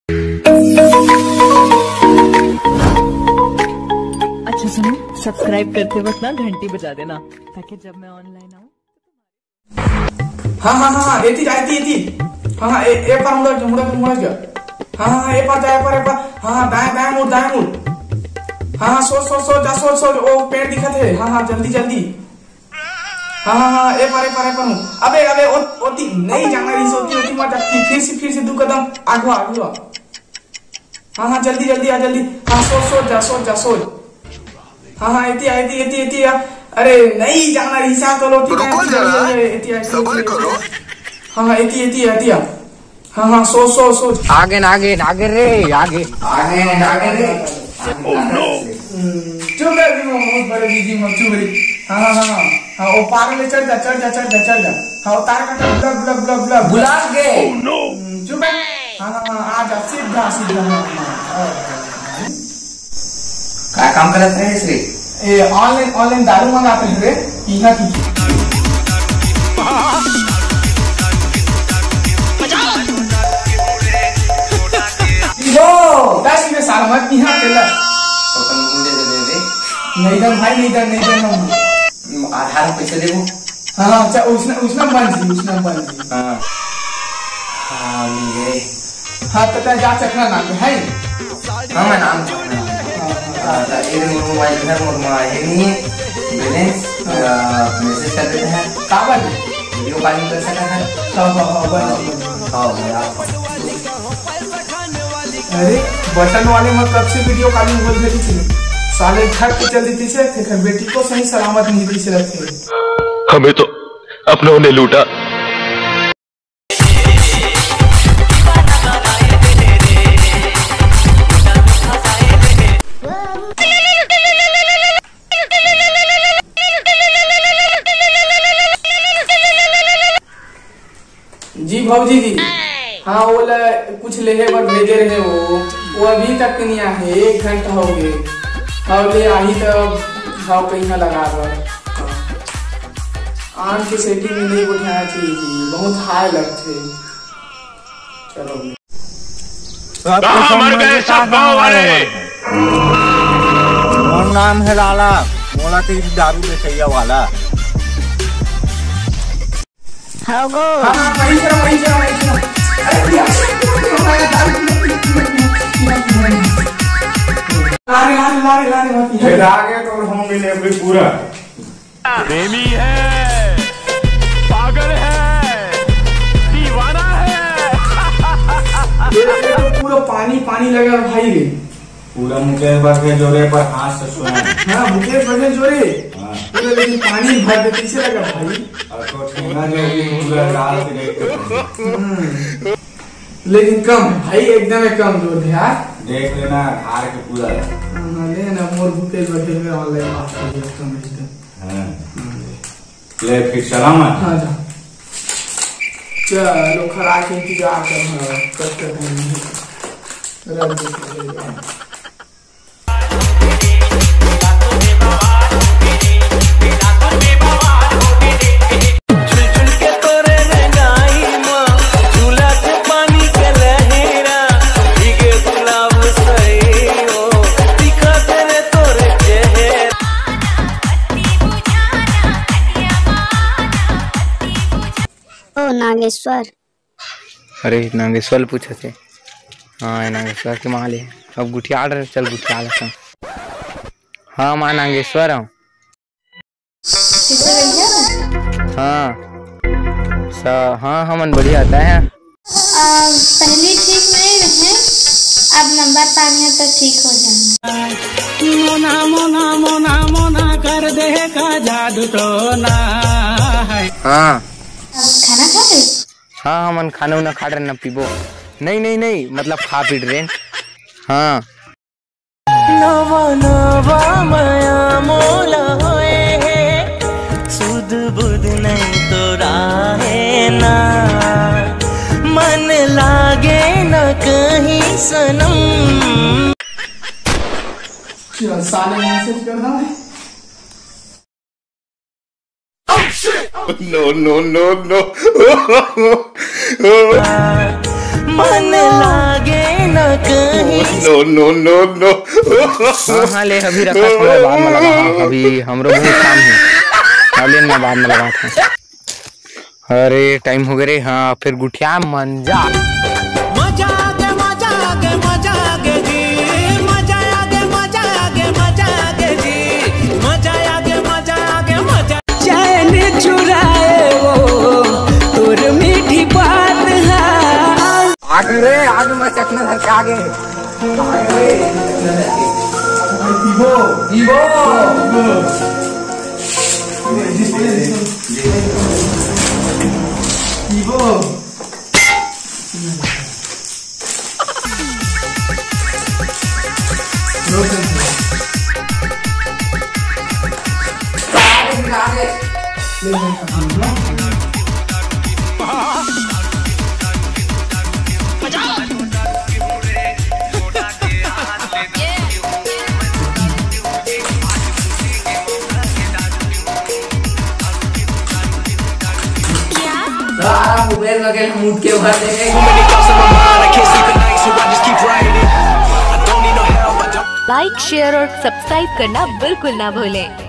अच्छा सुनो, सब्सक्राइब करते वक्त ना घंटी बजा देना ताकि जब मैं ऑनलाइन आऊँ। हाँ एती हाँ ए पर मुड़ा गया। हाँ ए पर हाँ दाएं मुड़ हाँ सोच ओ पेड़ दिखत है। हाँ जल्दी हाँ ए पर अबे ओती नहीं जाना रही सोती मत फिर से 2 कदम आगवा। हाँ जल्दी आ जल्दी। हाँ सोच हाँ एती अरे नहीं जाना रही सा करो ठीक है। हाँ एती हाँ सोच आगे रे ओह नो चुप रह बहुत बड़े बिजी मत चुप रही। हाँ वो पार में चढ़ जा। हाँ तार का ब्लग बुला के ओह नो चुप है। हाँ आ जा सीधा क्या काम करते हैं इसलिए? ये ऑनलाइन दारू मंगाते हैं रे यहाँ की। दस में साल मत यहाँ के ला नहीं दम भाई नहीं दम आधार पैसे देबो। हाँ उसना बन जी हाँ मिल गए। हाँ तो जा चकना नाम है। हाँ मैं नाम मोबाइल घर है नहीं बैलेंस मैसेज कर देते हैं काबर वीडियो कॉलिंग कर सकता है। अरे बटन वाले मत कब से वीडियो कॉलिंग बोल रही थी साले घर पे चल देती से थे बेटी को सही सलामत नहीं से रखे। हमें तो अपनों ने लूटा। जी भाजी जी हाँ वो कुछ लेहे पर भेजे रहे वो अभी तक नहीं आए 1 घंटा हो गए। और ले आई तो भाव कहीं लगा आम की सेटिंग में नहीं उठाना चाहिए जी बहुत हाई लगते। चलो नाम है लाला मोला तो दारू बेचैया वाला। लारे तो हम मिले पूरा प्रेमी है, पागल है, दीवाना है। तो पूरा पानी लगा भाई रे पूरा मुकेश बघेल जोरे पर हाथ से सुना। हाँ मुकेश बघेल जोरे पूरा लेकिन पानी भर देते से लगा भाई। और तो ठेंगा जो भी पूरा लाल से देख लेकिन कम भाई एकदम कम जोर है यार देख लेना हार के पूरा लेना मोर मुकेश बघेल में ऑनलाइन ले फिर चला मैं। हाँ जा चलो खरा के इंतजार कर नागेश्वर। अरे नागेश्वर पूछे थे। हाँ नागेश्वर के माँ ले अब गुठिया रहे चल गुठिया लेता। हाँ माँ नागेश्वर हूँ। हाँ हमन बढ़िया आता है। पहले ठीक नहीं रहे अब नंबर पानी है तो ठीक हो जाए। मोना कर दे का जादू तो ना है। हाँ खाना खा रहे? हाँ हमन खाना उना खा रहे न पीबो नहीं मतलब खा पी रहे। हाँ नवा माया मोला होए सुध बुध नहीं तो राहे ना मन लागे न कहीं सनम। साले मैसेज कर रहा है। No. मन लागे न नो नो नो नो। हाँ हाँ ले अभी रखा थोड़ा बाद में लगा। हाँ अभी हमरो बहुत काम है, अभी मैं बाद में लगा था। अरे टाइम हो गया रे। हाँ फिर गुठिया मंजा आगे आगे मैं चखना धर के आगे मोबाइल वगैरह हम उठ के भर देंगे। लाइक शेयर और सब्सक्राइब करना बिल्कुल ना भूलें।